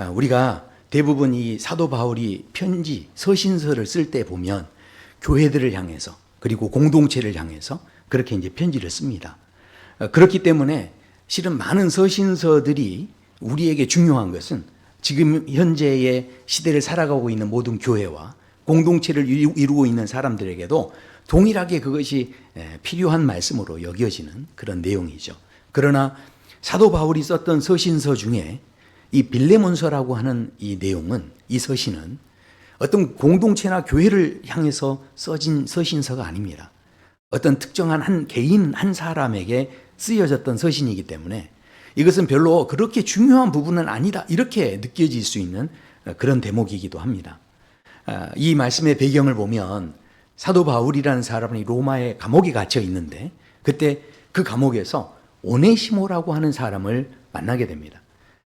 우리가 대부분 이 사도 바울이 편지, 서신서를 쓸 때 보면 교회들을 향해서 그리고 공동체를 향해서 그렇게 이제 편지를 씁니다. 그렇기 때문에 실은 많은 서신서들이 우리에게 중요한 것은 지금 현재의 시대를 살아가고 있는 모든 교회와 공동체를 이루고 있는 사람들에게도 동일하게 그것이 필요한 말씀으로 여겨지는 그런 내용이죠. 그러나 사도 바울이 썼던 서신서 중에 이 빌레몬서라고 하는 이 내용은, 이 서신은 어떤 공동체나 교회를 향해서 써진 서신서가 아닙니다. 어떤 특정한 한 개인 한 사람에게 쓰여졌던 서신이기 때문에 이것은 별로 그렇게 중요한 부분은 아니다, 이렇게 느껴질 수 있는 그런 대목이기도 합니다. 이 말씀의 배경을 보면 사도 바울이라는 사람이 로마의 감옥에 갇혀 있는데 그때 그 감옥에서 오네시모라고 하는 사람을 만나게 됩니다.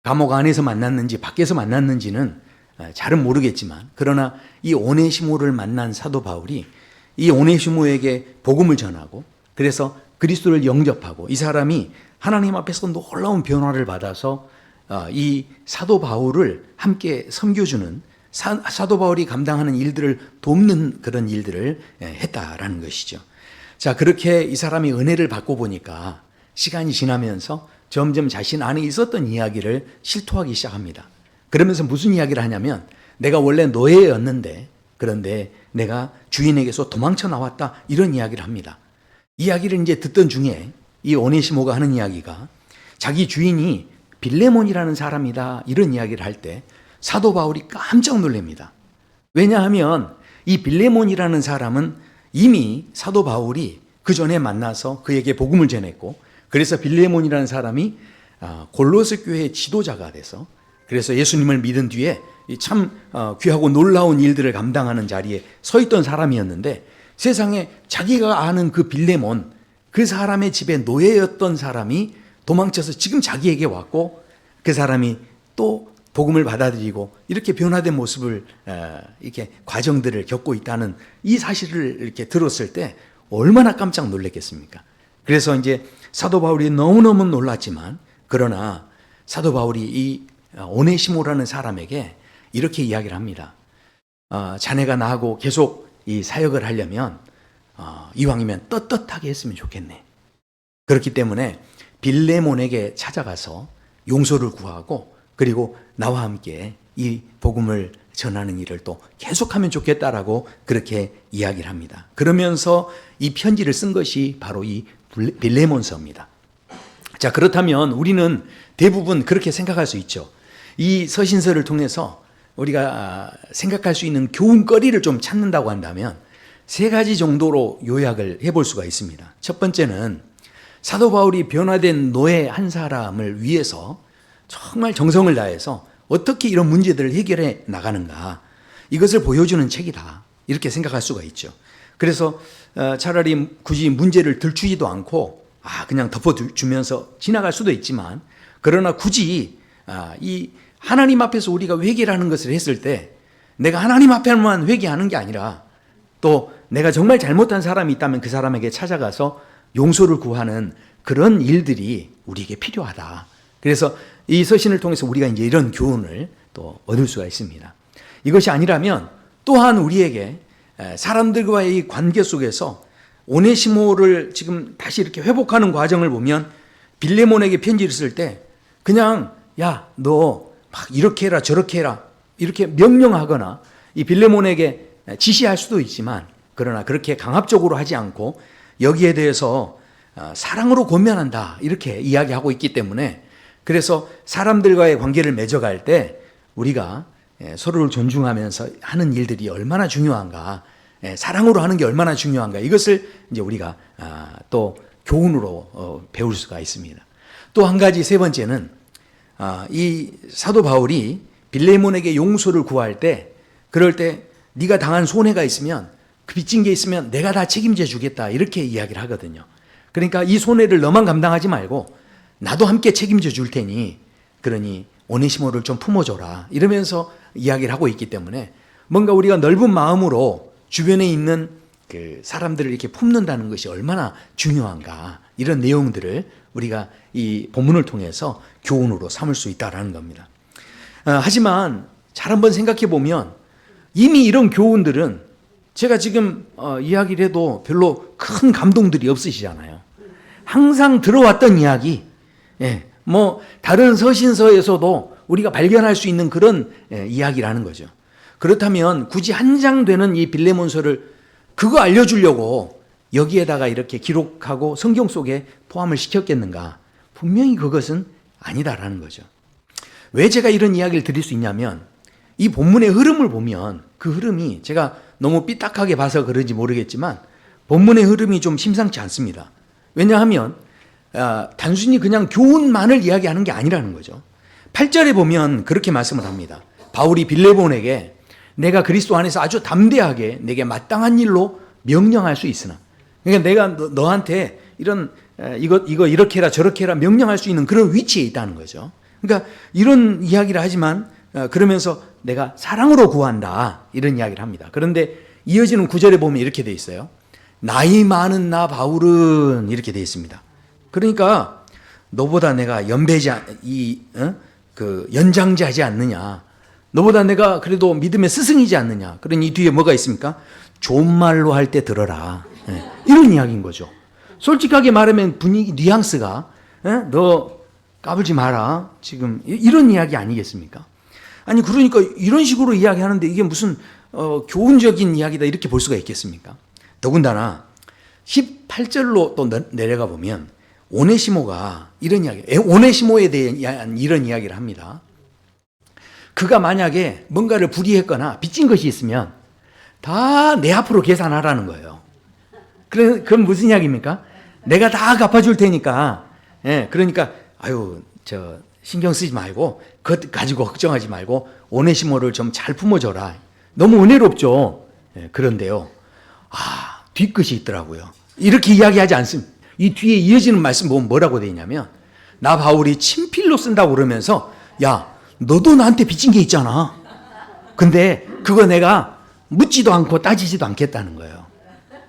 감옥 안에서 만났는지 밖에서 만났는지는 잘은 모르겠지만, 그러나 이 오네시모를 만난 사도 바울이 이 오네시모에게 복음을 전하고 그래서 그리스도를 영접하고 이 사람이 하나님 앞에서 놀라운 변화를 받아서 이 사도 바울을 함께 섬겨주는, 사도 바울이 감당하는 일들을 돕는 그런 일들을 했다라는 것이죠. 자, 그렇게 이 사람이 은혜를 받고 보니까 시간이 지나면서 점점 자신 안에 있었던 이야기를 실토하기 시작합니다. 그러면서 무슨 이야기를 하냐면, 내가 원래 노예였는데 그런데 내가 주인에게서 도망쳐 나왔다, 이런 이야기를 합니다. 이야기를 이제 듣던 중에 이 오네시모가 하는 이야기가 자기 주인이 빌레몬이라는 사람이다, 이런 이야기를 할 때 사도 바울이 깜짝 놀랍니다. 왜냐하면 이 빌레몬이라는 사람은 이미 사도 바울이 그 전에 만나서 그에게 복음을 전했고, 그래서 빌레몬이라는 사람이 골로새 교회의 지도자가 돼서 그래서 예수님을 믿은 뒤에 참 귀하고 놀라운 일들을 감당하는 자리에 서 있던 사람이었는데, 세상에 자기가 아는 그 빌레몬, 그 사람의 집에 노예였던 사람이 도망쳐서 지금 자기에게 왔고 그 사람이 또 복음을 받아들이고 이렇게 변화된 모습을, 이렇게 과정들을 겪고 있다는 이 사실을 이렇게 들었을 때 얼마나 깜짝 놀랐겠습니까? 그래서 이제 사도 바울이 너무너무 놀랐지만, 그러나 사도 바울이 이 오네시모라는 사람에게 이렇게 이야기를 합니다. 자네가 나하고 계속 이 사역을 하려면 이왕이면 떳떳하게 했으면 좋겠네. 그렇기 때문에 빌레몬에게 찾아가서 용서를 구하고 그리고 나와 함께 이 복음을 전하는 일을 또 계속하면 좋겠다라고 그렇게 이야기를 합니다. 그러면서 이 편지를 쓴 것이 바로 이 빌레몬서입니다. 자, 그렇다면 우리는 대부분 그렇게 생각할 수 있죠. 이 서신서를 통해서 우리가 생각할 수 있는 교훈거리를 좀 찾는다고 한다면 세 가지 정도로 요약을 해볼 수가 있습니다. 첫 번째는 사도 바울이 변화된 노예 한 사람을 위해서 정말 정성을 다해서 어떻게 이런 문제들을 해결해 나가는가, 이것을 보여주는 책이다, 이렇게 생각할 수가 있죠. 그래서 차라리 굳이 문제를 들추지도 않고 그냥 덮어주면서 지나갈 수도 있지만, 그러나 굳이 이 하나님 앞에서 우리가 회개를 하는 것을 했을 때 내가 하나님 앞에만 회개하는 게 아니라 또 내가 정말 잘못한 사람이 있다면 그 사람에게 찾아가서 용서를 구하는 그런 일들이 우리에게 필요하다. 그래서 이 서신을 통해서 우리가 이제 이런 교훈을 또 얻을 수가 있습니다. 이것이 아니라면 또한 우리에게 사람들과의 이 관계 속에서 오네시모를 지금 다시 이렇게 회복하는 과정을 보면, 빌레몬에게 편지를 쓸 때 그냥 야, 너 막 이렇게 해라 저렇게 해라 이렇게 명령하거나 이 빌레몬에게 지시할 수도 있지만, 그러나 그렇게 강압적으로 하지 않고 여기에 대해서 사랑으로 권면한다, 이렇게 이야기하고 있기 때문에, 그래서 사람들과의 관계를 맺어갈 때 우리가 서로를 존중하면서 하는 일들이 얼마나 중요한가, 사랑으로 하는 게 얼마나 중요한가, 이것을 이제 우리가 또 교훈으로 배울 수가 있습니다. 또 한 가지, 세 번째는 이 사도 바울이 빌레몬에게 용서를 구할 때, 그럴 때 네가 당한 손해가 있으면, 그 빚진 게 있으면 내가 다 책임져 주겠다, 이렇게 이야기를 하거든요. 그러니까 이 손해를 너만 감당하지 말고 나도 함께 책임져 줄 테니 그러니 오네시모를 좀 품어줘라, 이러면서 이야기를 하고 있기 때문에 뭔가 우리가 넓은 마음으로 주변에 있는 그 사람들을 이렇게 품는다는 것이 얼마나 중요한가, 이런 내용들을 우리가 이 본문을 통해서 교훈으로 삼을 수 있다는 겁니다. 하지만 잘 한번 생각해 보면 이미 이런 교훈들은 제가 지금 이야기를 해도 별로 큰 감동들이 없으시잖아요. 항상 들어왔던 이야기, 뭐 다른 서신서에서도 우리가 발견할 수 있는 그런 이야기라는 거죠. 그렇다면 굳이 한 장 되는 이 빌레몬서를 그거 알려주려고 여기에다가 이렇게 기록하고 성경 속에 포함을 시켰겠는가? 분명히 그것은 아니다라는 거죠. 왜 제가 이런 이야기를 드릴 수 있냐면 이 본문의 흐름을 보면 그 흐름이 제가 너무 삐딱하게 봐서 그런지 모르겠지만 본문의 흐름이 좀 심상치 않습니다. 왜냐하면 단순히 그냥 교훈만을 이야기하는 게 아니라는 거죠. 8절에 보면 그렇게 말씀을 합니다. 바울이 빌레몬에게 내가 그리스도 안에서 아주 담대하게 내게 마땅한 일로 명령할 수 있으나, 그러니까 내가 너한테 이거 이렇게 해라 저렇게 해라 명령할 수 있는 그런 위치에 있다는 거죠. 그러니까 이런 이야기를 하지만 그러면서 내가 사랑으로 구한다 이런 이야기를 합니다. 그런데 이어지는 9절에 보면 이렇게 돼 있어요. 나이 많은 나 바울은 이렇게 돼 있습니다. 그러니까 너보다 내가 연장자지 않느냐, 너보다 내가 그래도 믿음의 스승이지 않느냐. 그러니 이 뒤에 뭐가 있습니까? 좋은 말로 할 때 들어라. 이런 이야기인 거죠. 솔직하게 말하면 분위기 뉘앙스가 너 까불지 마라 지금 이런 이야기 아니겠습니까? 아니 그러니까 이런 식으로 이야기하는데 이게 무슨 교훈적인 이야기다 이렇게 볼 수가 있겠습니까? 더군다나 18절로 또 내려가 보면 오네시모가 이런 이야기, 오네시모에 대한 이런 이야기를 합니다. 그가 만약에 뭔가를 불이했거나 빚진 것이 있으면 다 내 앞으로 계산하라는 거예요. 그럼 무슨 이야기입니까? 내가 다 갚아줄 테니까, 그러니까 신경 쓰지 말고 그것 가지고 걱정하지 말고 오네시모를 좀 잘 품어줘라. 너무 은혜롭죠. 그런데요, 뒤끝이 있더라고요. 이렇게 이야기하지 않습니다. 이 뒤에 이어지는 말씀 보면 뭐라고 되어 있냐면 나 바울이 친필로 쓴다고 그러면서 야 너도 나한테 빚진 게 있잖아. 근데 그거 내가 묻지도 않고 따지지도 않겠다는 거예요.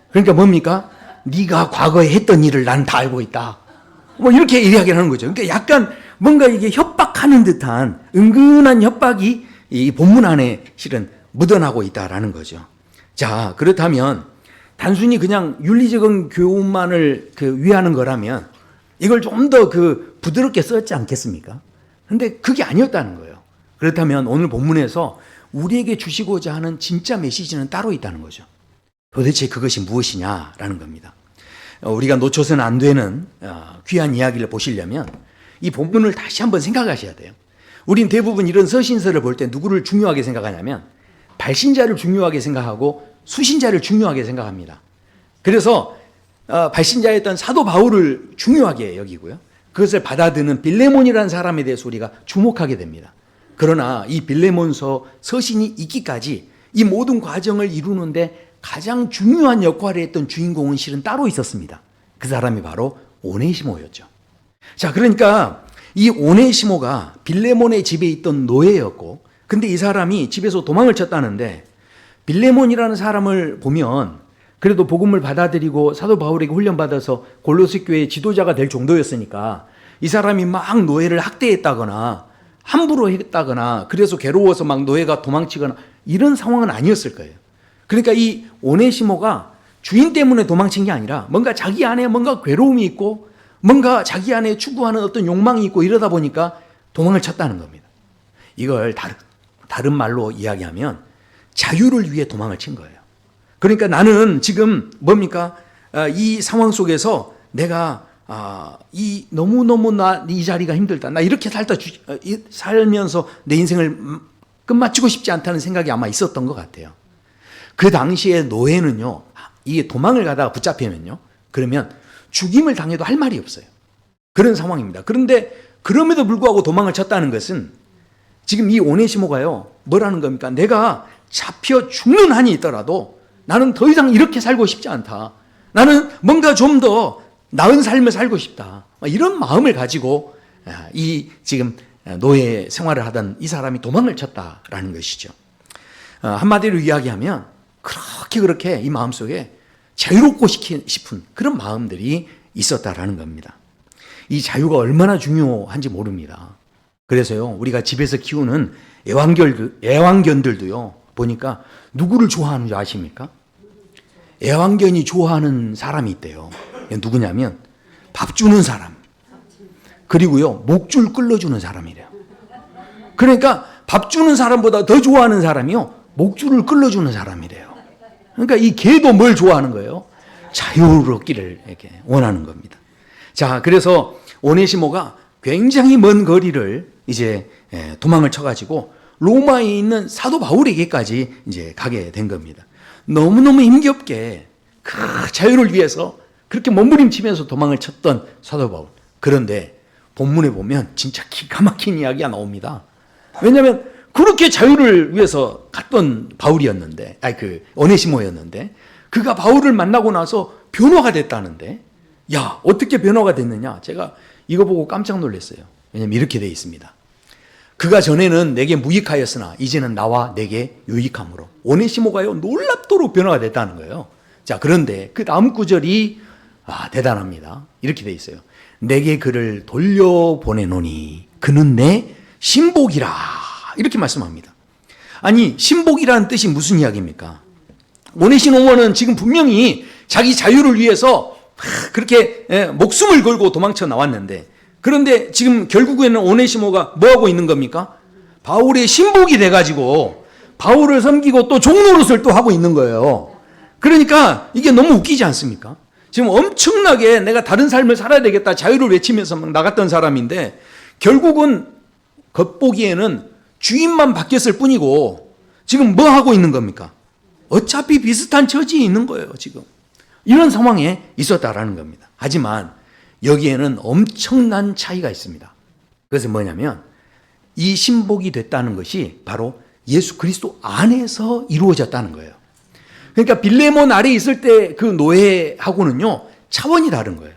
그러니까 뭡니까? 네가 과거에 했던 일을 난 다 알고 있다. 뭐 이렇게 이야기를 하는 거죠. 그러니까 약간 뭔가 이게 협박하는 듯한 은근한 협박이 이 본문 안에 실은 묻어나고 있다라는 거죠. 자, 그렇다면 단순히 그냥 윤리적인 교훈만을 위하는 거라면 이걸 좀 더 부드럽게 썼지 않겠습니까? 근데 그게 아니었다는 거예요. 그렇다면 오늘 본문에서 우리에게 주시고자 하는 진짜 메시지는 따로 있다는 거죠. 도대체 그것이 무엇이냐라는 겁니다. 우리가 놓쳐서는 안 되는 귀한 이야기를 보시려면 이 본문을 다시 한번 생각하셔야 돼요. 우린 대부분 이런 서신서를 볼 때 누구를 중요하게 생각하냐면 발신자를 중요하게 생각하고 수신자를 중요하게 생각합니다. 그래서 발신자였던 사도 바울을 중요하게 여기고요. 그것을 받아드는 빌레몬이라는 사람에 대해서 우리가 주목하게 됩니다. 그러나 이 빌레몬서 서신이 있기까지 이 모든 과정을 이루는데 가장 중요한 역할을 했던 주인공은 실은 따로 있었습니다. 그 사람이 바로 오네시모였죠. 자, 그러니까 이 오네시모가 빌레몬의 집에 있던 노예였고, 근데 이 사람이 집에서 도망을 쳤다는데 빌레몬이라는 사람을 보면 그래도 복음을 받아들이고 사도 바울에게 훈련받아서 골로새 교회의 지도자가 될 정도였으니까 이 사람이 막 노예를 학대했다거나 함부로 했다거나 그래서 괴로워서 막 노예가 도망치거나 이런 상황은 아니었을 거예요. 그러니까 이 오네시모가 주인 때문에 도망친 게 아니라 뭔가 자기 안에 뭔가 괴로움이 있고 뭔가 자기 안에 추구하는 어떤 욕망이 있고 이러다 보니까 도망을 쳤다는 겁니다. 이걸 다른 말로 이야기하면 자유를 위해 도망을 친 거예요. 그러니까 나는 지금 뭡니까? 이 상황 속에서 내가 너무너무 이 자리가 힘들다. 나 이렇게 살면서 내 인생을 끝마치고 싶지 않다는 생각이 아마 있었던 것 같아요. 그 당시에 노예는요, 이게 도망을 가다가 붙잡히면요, 그러면 죽임을 당해도 할 말이 없어요. 그런 상황입니다. 그런데 그럼에도 불구하고 도망을 쳤다는 것은 지금 이 오네시모가요, 뭐라는 겁니까? 내가 잡혀 죽는 한이 있더라도 나는 더 이상 이렇게 살고 싶지 않다. 나는 뭔가 좀 더 나은 삶을 살고 싶다. 이런 마음을 가지고 이 지금 노예 생활을 하던 이 사람이 도망을 쳤다라는 것이죠. 한마디로 이야기하면 그렇게 이 마음속에 자유롭고 싶은 그런 마음들이 있었다라는 겁니다. 이 자유가 얼마나 중요한지 모릅니다. 그래서요, 우리가 집에서 키우는 애완견들도요, 보니까 누구를 좋아하는 줄 아십니까? 애완견이 좋아하는 사람이 있대요. 누구냐면 밥 주는 사람, 그리고요 목줄 끌어주는 사람이래요. 그러니까 밥 주는 사람보다 더 좋아하는 사람이요 목줄을 끌어주는 사람이래요. 그러니까 이 개도 뭘 좋아하는 거예요? 자유롭기를 이렇게 원하는 겁니다. 자, 그래서 오네시모가 굉장히 먼 거리를 이제 도망을 쳐가지고 로마에 있는 사도 바울에게까지 이제 가게 된 겁니다. 너무너무 힘겹게 그 자유를 위해서 그렇게 몸부림치면서 도망을 쳤던 사도 바울. 그런데 본문에 보면 진짜 기가 막힌 이야기가 나옵니다. 왜냐하면 그렇게 자유를 위해서 갔던 바울이었는데, 오네시모였는데, 그가 바울을 만나고 나서 변화가 됐다는데, 야, 어떻게 변화가 됐느냐? 제가 이거 보고 깜짝 놀랐어요. 왜냐하면 이렇게 되어 있습니다. 그가 전에는 내게 무익하였으나 이제는 나와 내게 유익함으로. 오네시모가요 놀랍도록 변화가 됐다는 거예요. 자, 그런데 그 다음 구절이 대단합니다. 이렇게 되어 있어요. 내게 그를 돌려보내노니 그는 내 신복이라. 이렇게 말씀합니다. 아니, 신복이라는 뜻이 무슨 이야기입니까? 오네시모는 지금 분명히 자기 자유를 위해서 그렇게 목숨을 걸고 도망쳐 나왔는데, 그런데 지금 결국에는 오네시모가 뭐하고 있는 겁니까? 바울의 신복이 돼가지고 바울을 섬기고 또 종노릇을 또 하고 있는 거예요. 그러니까 이게 너무 웃기지 않습니까? 지금 엄청나게 내가 다른 삶을 살아야 되겠다 자유를 외치면서 막 나갔던 사람인데, 결국은 겉보기에는 주인만 바뀌었을 뿐이고 지금 뭐 하고 있는 겁니까? 어차피 비슷한 처지에 있는 거예요. 지금 이런 상황에 있었다라는 겁니다. 하지만 여기에는 엄청난 차이가 있습니다. 그것은 뭐냐면 이 신복이 됐다는 것이 바로 예수 그리스도 안에서 이루어졌다는 거예요. 그러니까 빌레몬 아래에 있을 때 그 노예하고는요 차원이 다른 거예요.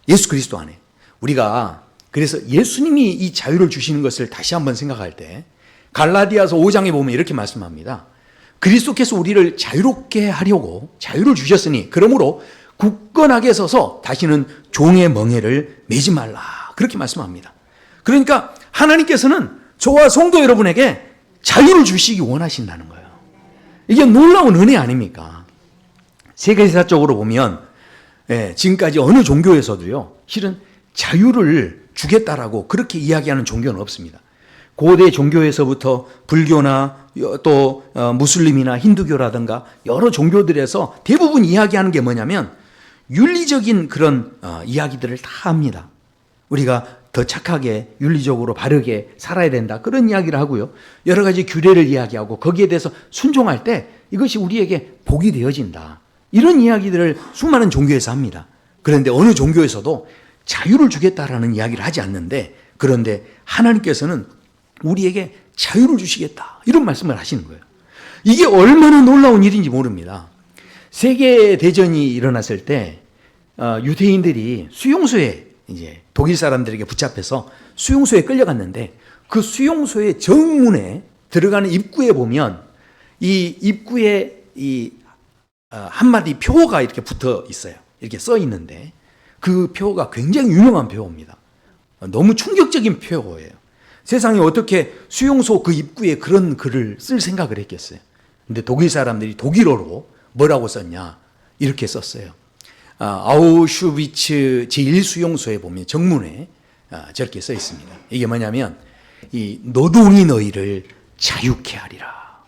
예수 그리스도 안에. 우리가 그래서 예수님이 이 자유를 주시는 것을 다시 한번 생각할 때 갈라디아서 5장에 보면 이렇게 말씀합니다. 그리스도께서 우리를 자유롭게 하려고 자유를 주셨으니 그러므로 굳건하게 서서 다시는 종의 멍에를 매지 말라. 그렇게 말씀합니다. 그러니까 하나님께서는 저와 성도 여러분에게 자유를 주시기 원하신다는 거예요. 이게 놀라운 은혜 아닙니까? 세계사적으로 보면 지금까지 어느 종교에서도요 실은 자유를 주겠다라고 그렇게 이야기하는 종교는 없습니다. 고대 종교에서부터 불교나 또 무슬림이나 힌두교라든가 여러 종교들에서 대부분 이야기하는 게 뭐냐면 윤리적인 그런 이야기들을 다 합니다. 우리가 더 착하게 윤리적으로 바르게 살아야 된다 그런 이야기를 하고요. 여러 가지 규례를 이야기하고 거기에 대해서 순종할 때 이것이 우리에게 복이 되어진다. 이런 이야기들을 수많은 종교에서 합니다. 그런데 어느 종교에서도 자유를 주겠다라는 이야기를 하지 않는데, 그런데 하나님께서는 우리에게 자유를 주시겠다 이런 말씀을 하시는 거예요. 이게 얼마나 놀라운 일인지 모릅니다. 세계대전이 일어났을 때 유대인들이 수용소에 이제 독일 사람들에게 붙잡혀서 수용소에 끌려갔는데, 그 수용소의 정문에 들어가는 입구에 보면 이 입구에 이 한마디 표가 이렇게 붙어 있어요. 이렇게 써 있는데 그 표가 굉장히 유명한 표입니다. 너무 충격적인 표예요. 세상에 어떻게 수용소 그 입구에 그런 글을 쓸 생각을 했겠어요. 근데 독일 사람들이 독일어로 뭐라고 썼냐 이렇게 썼어요. 아우슈비츠 제1수용소에 보면 정문에 저렇게 써 있습니다. 이게 뭐냐면 이 노동이 너희를 자유케 하리라.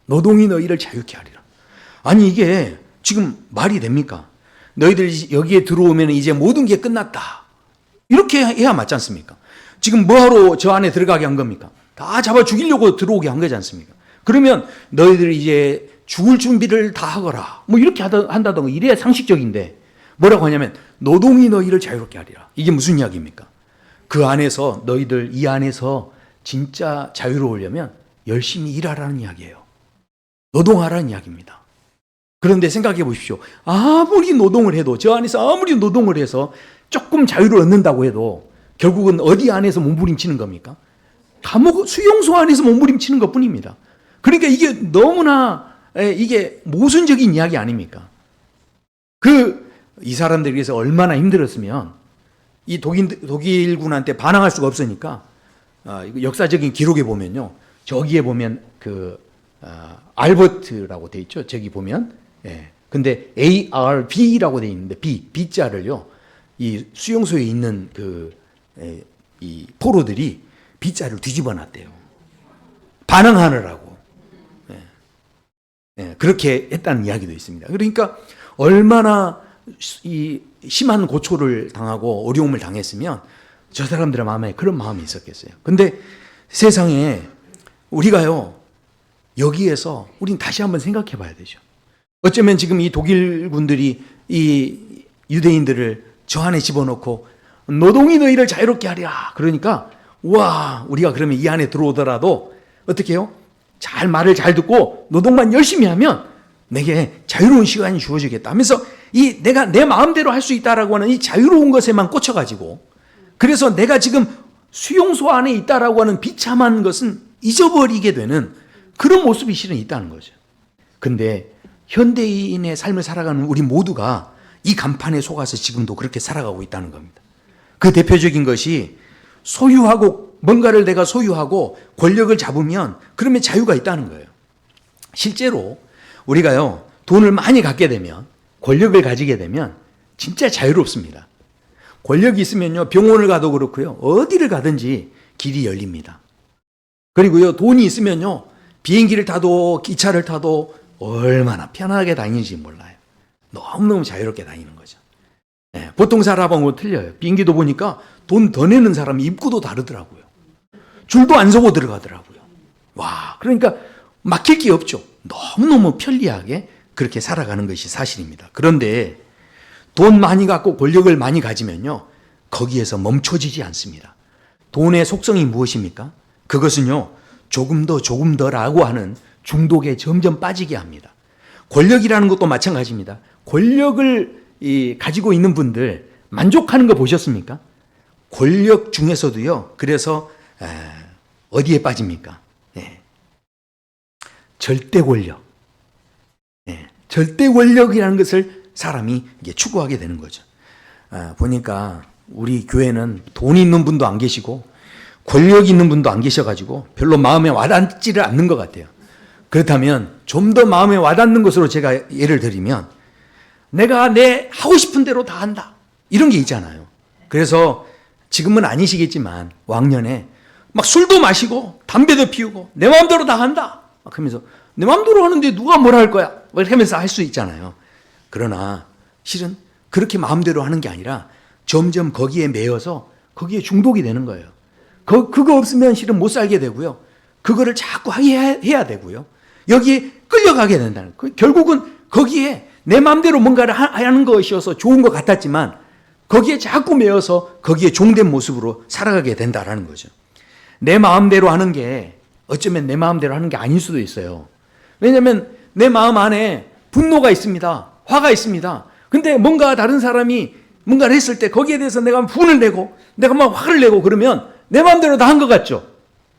노동이 너희를 자유케 하리라. 아니 이게 지금 말이 됩니까? 너희들 여기에 들어오면 이제 모든 게 끝났다. 이렇게 해야 맞지 않습니까? 지금 뭐하러 저 안에 들어가게 한 겁니까? 다 잡아 죽이려고 들어오게 한 거지 않습니까? 그러면 너희들이 이제 죽을 준비를 다 하거라. 뭐 이렇게 한다던가 이래야 상식적인데 뭐라고 하냐면 노동이 너희를 자유롭게 하리라. 이게 무슨 이야기입니까? 그 안에서 너희들 이 안에서 진짜 자유로우려면 열심히 일하라는 이야기예요. 노동하라는 이야기입니다. 그런데 생각해 보십시오. 아무리 노동을 해도 저 안에서 아무리 노동을 해서 조금 자유를 얻는다고 해도 결국은 어디 안에서 몸부림치는 겁니까? 감옥 수용소 안에서 몸부림치는 것뿐입니다. 그러니까 이게 너무나 이게 모순적인 이야기 아닙니까? 이 사람들이 그래서 얼마나 힘들었으면 이 독일군한테 반항할 수가 없으니까 이거 역사적인 기록에 보면요. 저기에 보면 알버트라고 돼 있죠. 저기 보면. 예. 근데 ARB라고 돼 있는데 B자를요. 이 수용소에 있는 이 포로들이 B자를 뒤집어 놨대요. 반항하느라고. 예. 예. 그렇게 했다는 이야기도 있습니다. 그러니까 얼마나 이 심한 고초를 당하고 어려움을 당했으면 저 사람들의 마음에 그런 마음이 있었겠어요. 근데 세상에 우리가요, 여기에서 우린 다시 한번 생각해 봐야 되죠. 어쩌면 지금 이 독일군들이 이 유대인들을 저 안에 집어넣고 노동이 너희를 자유롭게 하리라. 그러니까 와, 우리가 그러면 이 안에 들어오더라도 어떻게 해요? 잘 말을 잘 듣고 노동만 열심히 하면 내게 자유로운 시간이 주어지겠다 하면서 내가 내 마음대로 할 수 있다라고 하는 이 자유로운 것에만 꽂혀가지고, 그래서 내가 지금 수용소 안에 있다라고 하는 비참한 것은 잊어버리게 되는 그런 모습이 실은 있다는 거죠. 근데 현대인의 삶을 살아가는 우리 모두가 이 간판에 속아서 지금도 그렇게 살아가고 있다는 겁니다. 그 대표적인 것이 소유하고, 뭔가를 내가 소유하고 권력을 잡으면 그러면 자유가 있다는 거예요. 실제로 우리가요, 돈을 많이 갖게 되면, 권력을 가지게 되면 진짜 자유롭습니다. 권력이 있으면요, 병원을 가도 그렇고요, 어디를 가든지 길이 열립니다. 그리고요, 돈이 있으면요, 비행기를 타도 기차를 타도 얼마나 편하게 다니는지 몰라요. 너무너무 자유롭게 다니는 거죠. 네, 보통 사람하고 틀려요. 비행기도 보니까 돈 더 내는 사람이 입구도 다르더라고요. 줄도 안 서고 들어가더라고요. 와, 그러니까 막힐 게 없죠. 너무너무 편리하게 그렇게 살아가는 것이 사실입니다. 그런데 돈 많이 갖고 권력을 많이 가지면요, 거기에서 멈춰지지 않습니다. 돈의 속성이 무엇입니까? 그것은요, 조금 더라고 하는 중독에 점점 빠지게 합니다. 권력이라는 것도 마찬가지입니다. 권력을 가지고 있는 분들 만족하는 거 보셨습니까? 권력 중에서도요, 그래서 어디에 빠집니까? 절대 권력. 절대 권력이라는 것을 사람이 이게 추구하게 되는 거죠. 보니까 우리 교회는 돈이 있는 분도 안 계시고 권력이 있는 분도 안 계셔가지고 별로 마음에 와닿지를 않는 것 같아요. 그렇다면 좀 더 마음에 와닿는 것으로 제가 예를 들면, 내가 내 하고 싶은 대로 다 한다, 이런 게 있잖아요. 그래서 지금은 아니시겠지만 왕년에 막 술도 마시고 담배도 피우고 내 마음대로 다 한다 막 하면서, 내 마음대로 하는데 누가 뭐라 할 거야 막 이렇게 하면서 할 수 있잖아요. 그러나 실은 그렇게 마음대로 하는 게 아니라 점점 거기에 매여서 거기에 중독이 되는 거예요. 그거 없으면 실은 못 살게 되고요, 그거를 자꾸 해야 되고요, 여기에 끌려가게 된다는 거예요. 결국은 거기에 내 마음대로 뭔가를 하는 것이어서 좋은 것 같았지만 거기에 자꾸 매여서 거기에 종된 모습으로 살아가게 된다는 거죠. 내 마음대로 하는 게 어쩌면 내 마음대로 하는 게 아닐 수도 있어요. 왜냐하면 내 마음 안에 분노가 있습니다. 화가 있습니다. 근데 뭔가 다른 사람이 뭔가를 했을 때 거기에 대해서 내가 분을 내고 내가 막 화를 내고 그러면 내 마음대로 다 한 것 같죠.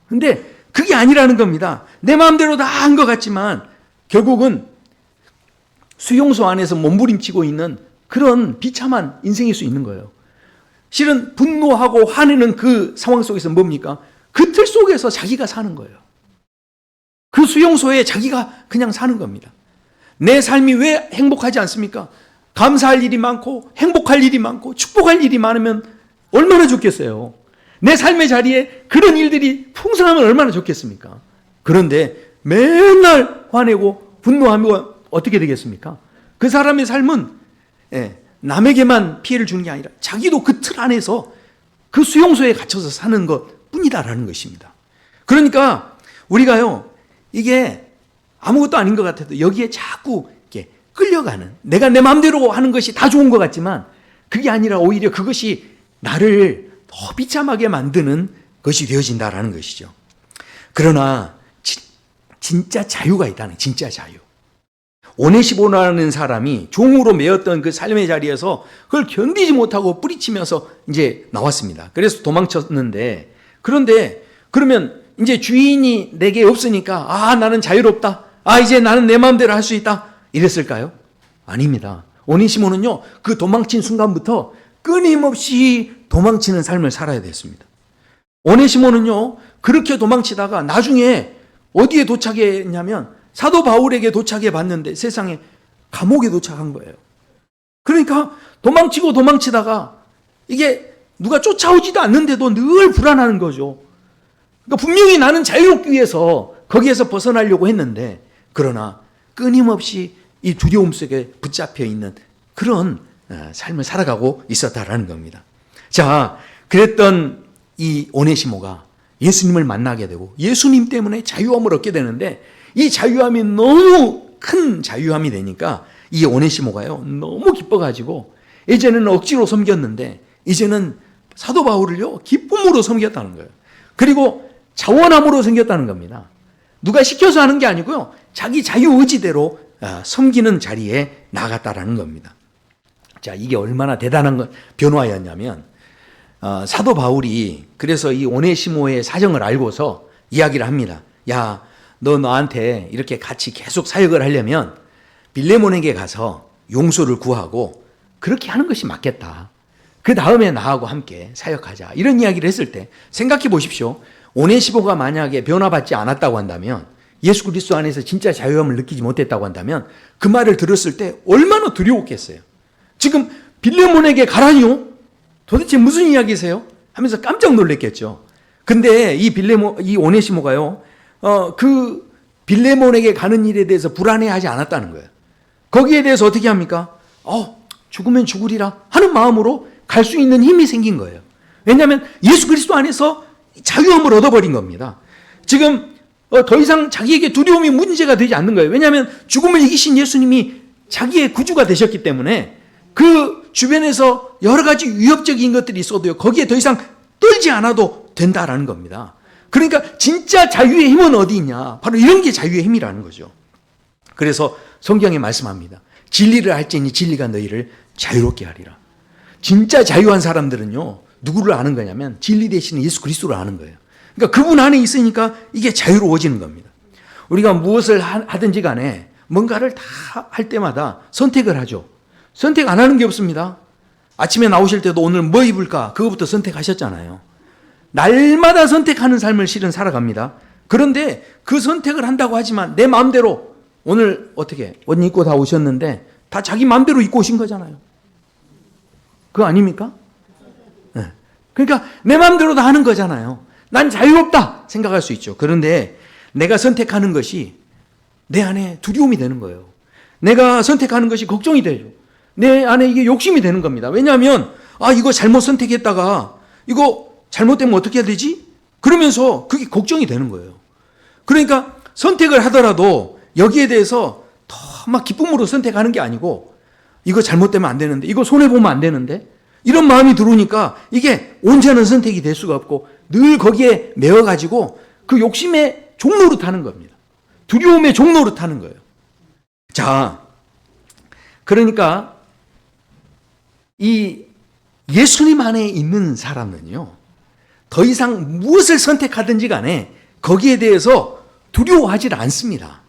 근데 그게 아니라는 겁니다. 내 마음대로 다 한 것 같지만 결국은 수용소 안에서 몸부림치고 있는 그런 비참한 인생일 수 있는 거예요. 실은 분노하고 화내는 그 상황 속에서 뭡니까? 그 틀 속에서 자기가 사는 거예요. 그 수용소에 자기가 그냥 사는 겁니다. 내 삶이 왜 행복하지 않습니까? 감사할 일이 많고 행복할 일이 많고 축복할 일이 많으면 얼마나 좋겠어요. 내 삶의 자리에 그런 일들이 풍성하면 얼마나 좋겠습니까? 그런데 맨날 화내고 분노하면 어떻게 되겠습니까? 그 사람의 삶은 남에게만 피해를 주는 게 아니라 자기도 그 틀 안에서 그 수용소에 갇혀서 사는 것 뿐이다라는 것입니다. 그러니까 우리가요, 이게 아무것도 아닌 것 같아도 여기에 자꾸 이렇게 끌려가는, 내가 내 마음대로 하는 것이 다 좋은 것 같지만 그게 아니라 오히려 그것이 나를 더 비참하게 만드는 것이 되어진다라는 것이죠. 그러나 진짜 자유가 있다는, 진짜 자유. 오네시모라는 사람이 종으로 매였던 그 삶의 자리에서 그걸 견디지 못하고 뿌리치면서 이제 나왔습니다. 그래서 도망쳤는데, 그런데 그러면 이제 주인이 내게 없으니까 나는 자유롭다, 이제 나는 내 마음대로 할 수 있다, 이랬을까요? 아닙니다. 오네시모는요, 그 도망친 순간부터 끊임없이 도망치는 삶을 살아야 됐습니다. 오네시모는요, 그렇게 도망치다가 나중에 어디에 도착했냐면 사도 바울에게 도착해 봤는데 세상에 감옥에 도착한 거예요. 그러니까 도망치다가 이게 누가 쫓아오지도 않는데도 늘 불안한 거죠. 그러니까 분명히 나는 자유롭기 위해서 거기에서 벗어나려고 했는데, 그러나 끊임없이 이 두려움 속에 붙잡혀 있는 그런 삶을 살아가고 있었다라는 겁니다. 자, 그랬던 이 오네시모가 예수님을 만나게 되고 예수님 때문에 자유함을 얻게 되는데, 이 자유함이 너무 큰 자유함이 되니까 이 오네시모가요 너무 기뻐가지고 이제는 억지로 섬겼는데 이제는 사도 바울을요 기쁨으로 섬겼다는 거예요. 그리고 자원함으로 섬겼다는 겁니다. 누가 시켜서 하는 게 아니고요, 자기 자유의지대로 섬기는 자리에 나갔다라는 겁니다. 자, 이게 얼마나 대단한 변화였냐면, 사도 바울이 그래서 이 오네시모의 사정을 알고서 이야기를 합니다. 야, 너 나한테 이렇게 같이 계속 사역을 하려면 빌레몬에게 가서 용서를 구하고 그렇게 하는 것이 맞겠다. 그 다음에 나하고 함께 사역하자. 이런 이야기를 했을 때 생각해 보십시오. 오네시모가 만약에 변화받지 않았다고 한다면, 예수 그리스도 안에서 진짜 자유함을 느끼지 못했다고 한다면 그 말을 들었을 때 얼마나 두려웠겠어요. 지금 빌레몬에게 가라니요? 도대체 무슨 이야기세요? 하면서 깜짝 놀랐겠죠. 근데 이 오네시모가요, 그 빌레몬에게 가는 일에 대해서 불안해하지 않았다는 거예요. 거기에 대해서 어떻게 합니까? 죽으면 죽으리라 하는 마음으로 갈 수 있는 힘이 생긴 거예요. 왜냐하면 예수 그리스도 안에서 자유함을 얻어버린 겁니다. 지금 더 이상 자기에게 두려움이 문제가 되지 않는 거예요. 왜냐하면 죽음을 이기신 예수님이 자기의 구주가 되셨기 때문에 그 주변에서 여러 가지 위협적인 것들이 있어도요, 거기에 더 이상 떨지 않아도 된다라는 겁니다. 그러니까 진짜 자유의 힘은 어디 있냐? 바로 이런 게 자유의 힘이라는 거죠. 그래서 성경에 말씀합니다. 진리를 알지니 진리가 너희를 자유롭게 하리라. 진짜 자유한 사람들은요, 누구를 아는 거냐면 진리 대신에 예수 그리스도를 아는 거예요. 그러니까 그분 안에 있으니까 이게 자유로워지는 겁니다. 우리가 무엇을 하든지 간에 뭔가를 다 할 때마다 선택을 하죠. 선택 안 하는 게 없습니다. 아침에 나오실 때도 오늘 뭐 입을까? 그거부터 선택하셨잖아요. 날마다 선택하는 삶을 실은 살아갑니다. 그런데 그 선택을 한다고 하지만 내 마음대로 오늘 어떻게 옷 입고 다 오셨는데 다 자기 마음대로 입고 오신 거잖아요. 그거 아닙니까? 네. 그러니까 내 마음대로 다 하는 거잖아요. 난 자유롭다 생각할 수 있죠. 그런데 내가 선택하는 것이 내 안에 두려움이 되는 거예요. 내가 선택하는 것이 걱정이 되죠. 내 안에 이게 욕심이 되는 겁니다. 왜냐하면 이거 잘못 선택했다가 이거 잘못되면 어떻게 해야 되지? 그러면서 그게 걱정이 되는 거예요. 그러니까 선택을 하더라도 여기에 대해서 더 막 기쁨으로 선택하는 게 아니고, 이거 잘못되면 안 되는데, 이거 손해보면 안 되는데, 이런 마음이 들어오니까 이게 온전한 선택이 될 수가 없고 늘 거기에 매어가지고 그 욕심의 종로로 타는 겁니다. 두려움의 종로로 타는 거예요. 자, 그러니까 이 예수님 안에 있는 사람은요, 더 이상 무엇을 선택하든지 간에 거기에 대해서 두려워하지 않습니다.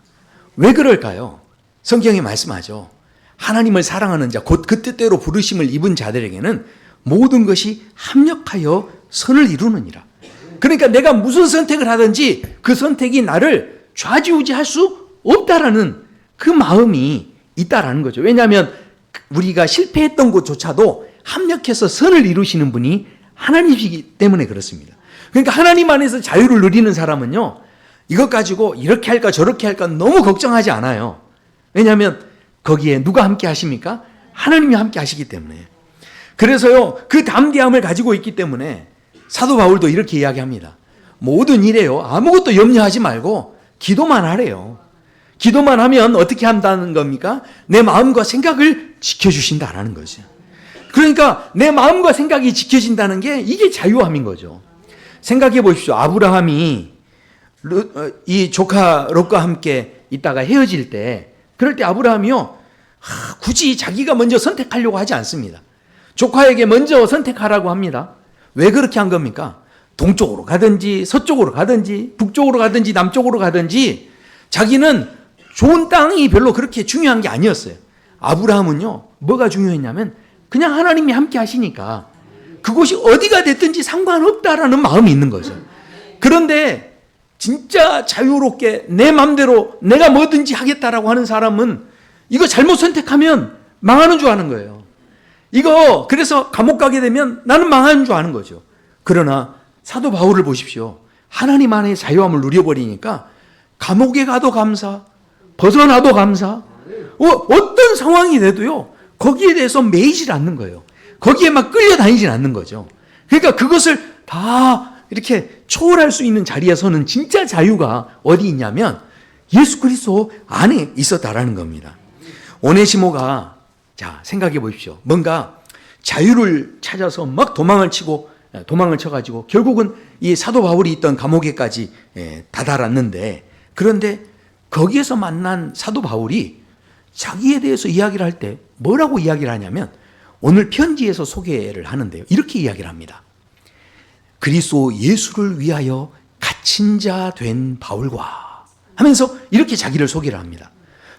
왜 그럴까요? 성경에 말씀하죠. 하나님을 사랑하는 자, 곧 그 뜻대로 부르심을 입은 자들에게는 모든 것이 합력하여 선을 이루느니라. 그러니까 내가 무슨 선택을 하든지 그 선택이 나를 좌지우지할 수 없다라는 그 마음이 있다라는 거죠. 왜냐하면 우리가 실패했던 곳조차도 합력해서 선을 이루시는 분이 하나님이기 때문에 그렇습니다. 그러니까 하나님 안에서 자유를 누리는 사람은요, 이것 가지고 이렇게 할까 저렇게 할까 너무 걱정하지 않아요. 왜냐하면 거기에 누가 함께 하십니까? 하나님이 함께 하시기 때문에. 그래서요, 그 담대함을 가지고 있기 때문에 사도 바울도 이렇게 이야기합니다. 모든 일에요, 아무것도 염려하지 말고 기도만 하래요. 기도만 하면 어떻게 한다는 겁니까? 내 마음과 생각을 지켜주신다라는 거죠. 그러니까 내 마음과 생각이 지켜진다는 게 이게 자유함인 거죠. 생각해 보십시오. 아브라함이 이 조카 롯과 함께 있다가 헤어질 때, 그럴 때 아브라함이요, 굳이 자기가 먼저 선택하려고 하지 않습니다. 조카에게 먼저 선택하라고 합니다. 왜 그렇게 한 겁니까? 동쪽으로 가든지 서쪽으로 가든지 북쪽으로 가든지 남쪽으로 가든지 자기는 좋은 땅이 별로 그렇게 중요한 게 아니었어요. 아브라함은요, 뭐가 중요했냐면 그냥 하나님이 함께 하시니까 그곳이 어디가 됐든지 상관없다라는 마음이 있는 거죠. 그런데 진짜 자유롭게 내 마음대로 내가 뭐든지 하겠다라고 하는 사람은 이거 잘못 선택하면 망하는 줄 아는 거예요. 이거 그래서 감옥 가게 되면 나는 망하는 줄 아는 거죠. 그러나 사도 바울을 보십시오. 하나님 안에 자유함을 누려버리니까 감옥에 가도 감사, 벗어나도 감사, 어떤 상황이 돼도요 거기에 대해서 매이질 않는 거예요. 거기에 막 끌려다니질 않는 거죠. 그러니까 그것을 다 이렇게 초월할 수 있는 자리에서는 진짜 자유가 어디 있냐면 예수 그리스도 안에 있었다라는 겁니다. 오네시모가 자 생각해 보십시오. 뭔가 자유를 찾아서 막 도망을 쳐가지고 결국은 이 사도 바울이 있던 감옥에까지 다다랐는데, 그런데 거기에서 만난 사도 바울이 자기에 대해서 이야기를 할 때 뭐라고 이야기를 하냐면 오늘 편지에서 소개를 하는데요. 이렇게 이야기를 합니다. 그리스도 예수를 위하여 갇힌 자 된 바울과 하면서 이렇게 자기를 소개를 합니다.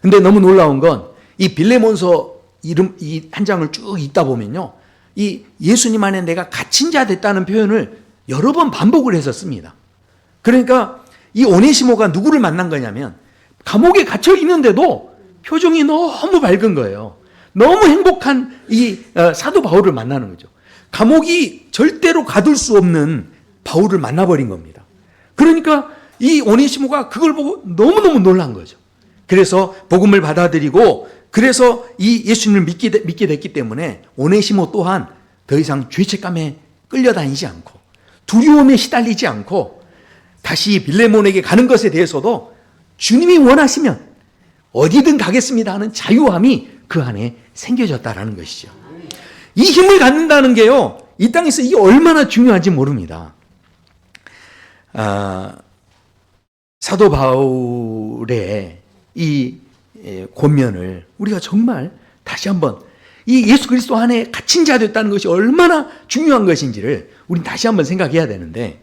근데 너무 놀라운 건 이 빌레몬서 이 한 장을 쭉 읽다 보면요. 이 예수님 안에 내가 갇힌 자 됐다는 표현을 여러 번 반복을 해서 씁니다. 그러니까 이 오네시모가 누구를 만난 거냐면 감옥에 갇혀 있는데도 표정이 너무 밝은 거예요. 너무 행복한 이 사도 바울을 만나는 거죠. 감옥이 절대로 가둘 수 없는 바울을 만나버린 겁니다. 그러니까 이 오네시모가 그걸 보고 너무너무 놀란 거죠. 그래서 복음을 받아들이고 그래서 이 예수님을 믿게 됐기 때문에 오네시모 또한 더 이상 죄책감에 끌려다니지 않고 두려움에 시달리지 않고 다시 빌레몬에게 가는 것에 대해서도 주님이 원하시면 어디든 가겠습니다 하는 자유함이 그 안에 생겨졌다라는 것이죠. 이 힘을 갖는다는 게요, 이 땅에서 이게 얼마나 중요한지 모릅니다. 사도 바울의 이 권면을 우리가 정말 다시 한번 이 예수 그리스도 안에 갇힌 자 됐다는 것이 얼마나 중요한 것인지를 우린 다시 한번 생각해야 되는데,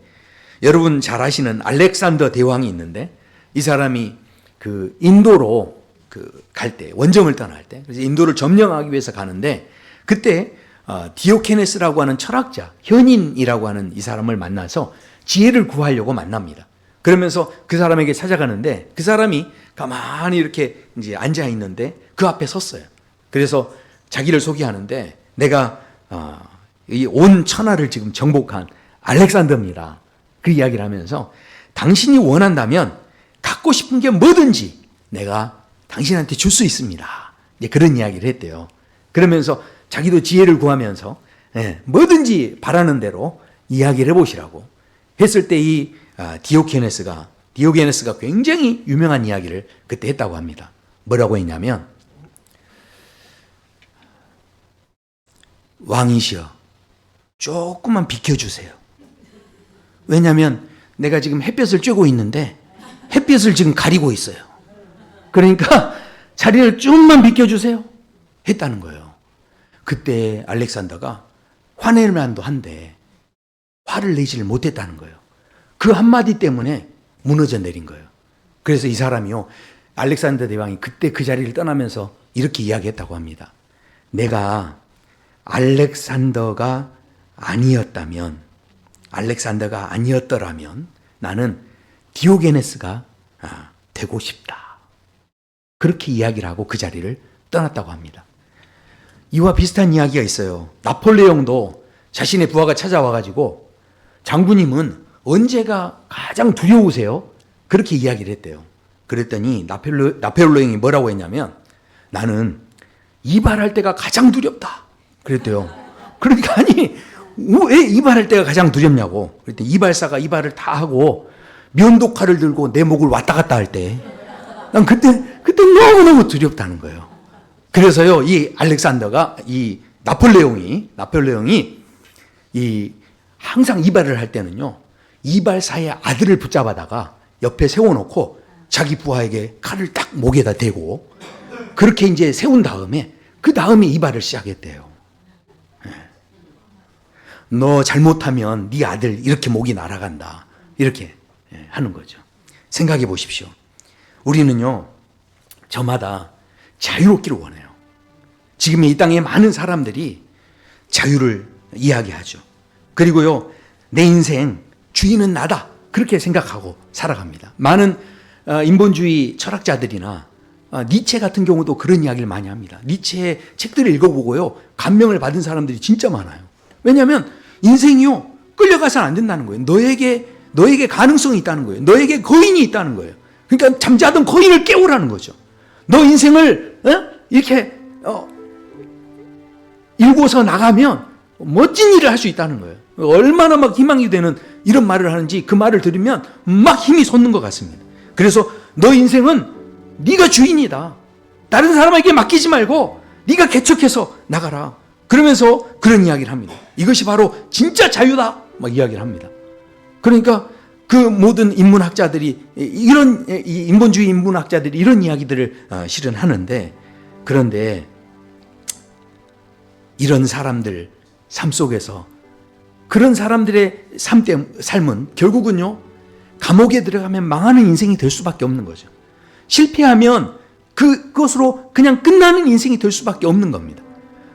여러분 잘 아시는 알렉산더 대왕이 있는데 이 사람이 그 인도로 갈 때, 원정을 떠날 때, 그래서 인도를 점령하기 위해서 가는데 그때 디오케네스라고 하는 철학자, 현인이라고 하는 이 사람을 만나서 지혜를 구하려고 만납니다. 그러면서 그 사람에게 찾아가는데 그 사람이 가만히 이렇게 이제 앉아 있는데 그 앞에 섰어요. 그래서 자기를 소개하는데 내가 이 온 천하를 지금 정복한 알렉산더입니다. 그 이야기를 하면서 당신이 원한다면 갖고 싶은 게 뭐든지 내가 당신한테 줄 수 있습니다. 이제 그런 이야기를 했대요. 그러면서 자기도 지혜를 구하면서 뭐든지 바라는 대로 이야기를 해보시라고 했을 때 이 디오게네스가 굉장히 유명한 이야기를 그때 했다고 합니다. 뭐라고 했냐면, 왕이시여 조금만 비켜주세요. 왜냐하면 내가 지금 햇볕을 쬐고 있는데 햇볕을 지금 가리고 있어요. 그러니까 자리를 조금만 비켜주세요 했다는 거예요. 그때 알렉산더가 화낼 만도 한데 화를 내지를 못했다는 거예요. 그 한마디 때문에 무너져 내린 거예요. 그래서 이 사람이요, 알렉산더 대왕이 그때 그 자리를 떠나면서 이렇게 이야기했다고 합니다. 내가 알렉산더가 아니었더라면 나는 디오게네스가 되고 싶다. 그렇게 이야기를 하고 그 자리를 떠났다고 합니다. 이와 비슷한 이야기가 있어요. 나폴레옹도 자신의 부하가 찾아와가지고 장군님은 언제가 가장 두려우세요? 그렇게 이야기를 했대요. 그랬더니 나폴레옹이 뭐라고 했냐면 나는 이발할 때가 가장 두렵다. 그랬대요. 그러니까 아니 왜 이발할 때가 가장 두렵냐고. 그랬더니 이발사가 이발을 다 하고 면도칼을 들고 내 목을 왔다 갔다 할 때 난 그때 너무너무 두렵다는 거예요. 그래서요, 이 알렉산더가 이 나폴레옹이 이 항상 이발을 할 때는요, 이발사의 아들을 붙잡아다가 옆에 세워놓고 자기 부하에게 칼을 딱 목에다 대고 그렇게 이제 세운 다음에 그 다음에 이발을 시작했대요. 너 잘못하면 네 아들 이렇게 목이 날아간다. 이렇게 하는 거죠. 생각해 보십시오. 우리는요, 저마다 자유롭기를 원해요. 지금 이 땅에 많은 사람들이 자유를 이야기하죠. 그리고요, 내 인생 주인은 나다. 그렇게 생각하고 살아갑니다. 많은 인본주의 철학자들이나 니체 같은 경우도 그런 이야기를 많이 합니다. 니체의 책들을 읽어보고요, 감명을 받은 사람들이 진짜 많아요. 왜냐하면 인생이요, 끌려가서는 안 된다는 거예요. 너에게 가능성이 있다는 거예요. 너에게 거인이 있다는 거예요. 그러니까 잠자던 거인을 깨우라는 거죠. 너 인생을 이렇게 일고서 나가면 멋진 일을 할 수 있다는 거예요. 얼마나 막 희망이 되는 이런 말을 하는지 그 말을 들으면 막 힘이 솟는 것 같습니다. 그래서 너 인생은 네가 주인이다. 다른 사람에게 맡기지 말고 네가 개척해서 나가라. 그러면서 그런 이야기를 합니다. 이것이 바로 진짜 자유다. 막 이야기를 합니다. 그러니까 그 모든 인문학자들이 이런 인본주의 인문학자들이 이런 이야기들을 실은 하는데, 그런데 이런 사람들 삶 속에서 그런 사람들의 삶은 결국은요, 감옥에 들어가면 망하는 인생이 될 수밖에 없는 거죠. 실패하면 그것으로 그냥 끝나는 인생이 될 수밖에 없는 겁니다.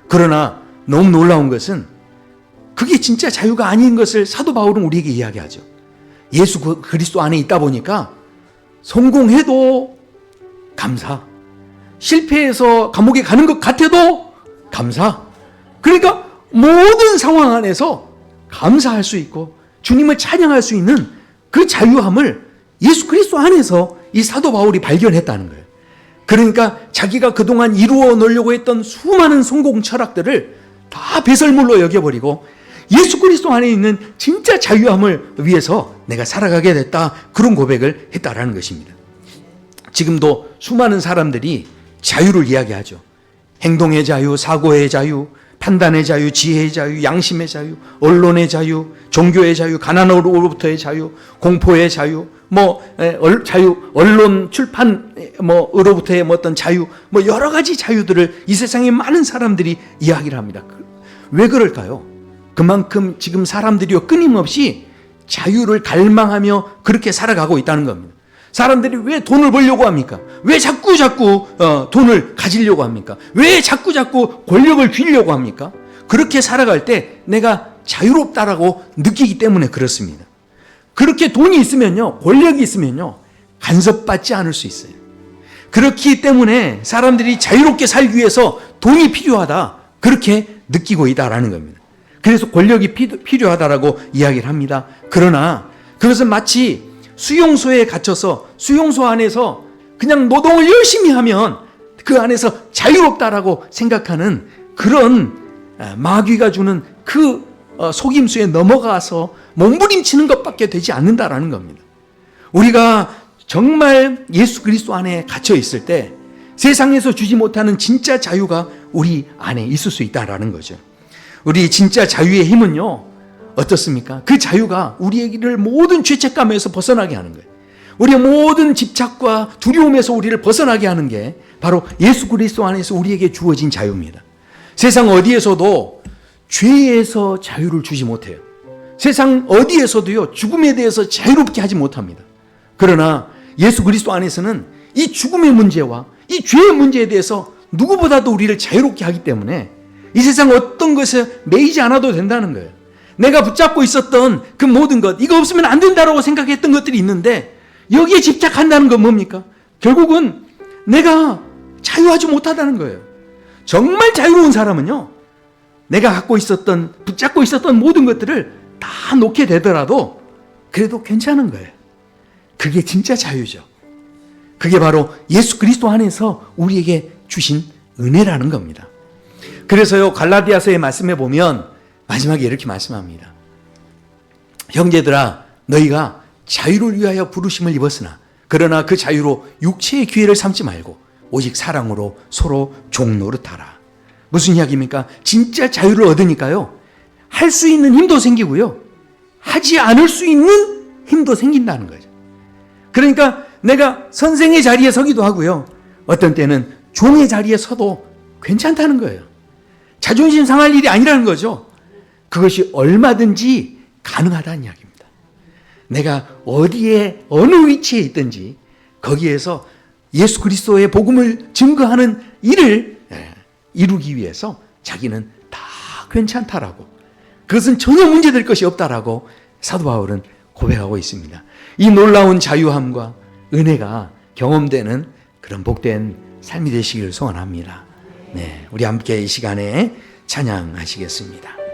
그러나 너무 놀라운 것은 그게 진짜 자유가 아닌 것을 사도 바울은 우리에게 이야기하죠. 예수 그리스도 안에 있다 보니까 성공해도 감사, 실패해서 감옥에 가는 것 같아도 감사. 그러니까 모든 상황 안에서 감사할 수 있고 주님을 찬양할 수 있는 그 자유함을 예수 그리스도 안에서 이 사도 바울이 발견했다는 거예요. 그러니까 자기가 그동안 이루어 놓으려고 했던 수많은 성공 철학들을 다 배설물로 여겨버리고 예수 그리스도 안에 있는 진짜 자유함을 위해서 내가 살아가게 됐다, 그런 고백을 했다라는 것입니다. 지금도 수많은 사람들이 자유를 이야기하죠. 행동의 자유, 사고의 자유, 판단의 자유, 지혜의 자유, 양심의 자유, 언론의 자유, 종교의 자유, 가난으로부터의 자유, 공포의 자유, 언론 출판으로부터의 어떤 자유, 여러 가지 자유들을 이 세상에 많은 사람들이 이야기를 합니다. 왜 그럴까요? 그만큼 지금 사람들이요, 끊임없이 자유를 갈망하며 그렇게 살아가고 있다는 겁니다. 사람들이 왜 돈을 벌려고 합니까? 왜 자꾸 돈을 가지려고 합니까? 왜 자꾸 권력을 쥐려고 합니까? 그렇게 살아갈 때 내가 자유롭다라고 느끼기 때문에 그렇습니다. 그렇게 돈이 있으면요, 권력이 있으면요, 간섭받지 않을 수 있어요. 그렇기 때문에 사람들이 자유롭게 살기 위해서 돈이 필요하다, 그렇게 느끼고 있다라는 겁니다. 그래서 권력이 필요하다라고 이야기를 합니다. 그러나 그것은 마치 수용소에 갇혀서 수용소 안에서 그냥 노동을 열심히 하면 그 안에서 자유롭다라고 생각하는 그런 마귀가 주는 그 속임수에 넘어가서 몸부림치는 것밖에 되지 않는다라는 겁니다. 우리가 정말 예수 그리스도 안에 갇혀 있을 때 세상에서 주지 못하는 진짜 자유가 우리 안에 있을 수 있다라는 거죠. 우리 진짜 자유의 힘은요, 어떻습니까? 그 자유가 우리를 모든 죄책감에서 벗어나게 하는 거예요. 우리의 모든 집착과 두려움에서 우리를 벗어나게 하는 게 바로 예수 그리스도 안에서 우리에게 주어진 자유입니다. 세상 어디에서도 죄에서 자유를 주지 못해요. 세상 어디에서도요, 죽음에 대해서 자유롭게 하지 못합니다. 그러나 예수 그리스도 안에서는 이 죽음의 문제와 이 죄의 문제에 대해서 누구보다도 우리를 자유롭게 하기 때문에 이 세상 어떤 것에 매이지 않아도 된다는 거예요. 내가 붙잡고 있었던 그 모든 것, 이거 없으면 안 된다라고 생각했던 것들이 있는데 여기에 집착한다는 건 뭡니까? 결국은 내가 자유하지 못하다는 거예요. 정말 자유로운 사람은요, 내가 붙잡고 있었던 모든 것들을 다 놓게 되더라도 그래도 괜찮은 거예요. 그게 진짜 자유죠. 그게 바로 예수 그리스도 안에서 우리에게 주신 은혜라는 겁니다. 그래서요, 갈라디아서의 말씀에 보면 마지막에 이렇게 말씀합니다. 형제들아, 너희가 자유를 위하여 부르심을 입었으나 그러나 그 자유로 육체의 기회를 삼지 말고 오직 사랑으로 서로 종노릇하라. 무슨 이야기입니까? 진짜 자유를 얻으니까요, 할 수 있는 힘도 생기고요, 하지 않을 수 있는 힘도 생긴다는 거죠. 그러니까 내가 선생의 자리에 서기도 하고요, 어떤 때는 종의 자리에 서도 괜찮다는 거예요. 자존심 상할 일이 아니라는 거죠. 그것이 얼마든지 가능하다는 이야기입니다. 내가 어디에 어느 위치에 있든지 거기에서 예수 그리스도의 복음을 증거하는 일을 이루기 위해서 자기는 다 괜찮다라고, 그것은 전혀 문제될 것이 없다라고 사도 바울은 고백하고 있습니다. 이 놀라운 자유함과 은혜가 경험되는 그런 복된 삶이 되시기를 소원합니다. 네, 우리 함께 이 시간에 찬양하시겠습니다.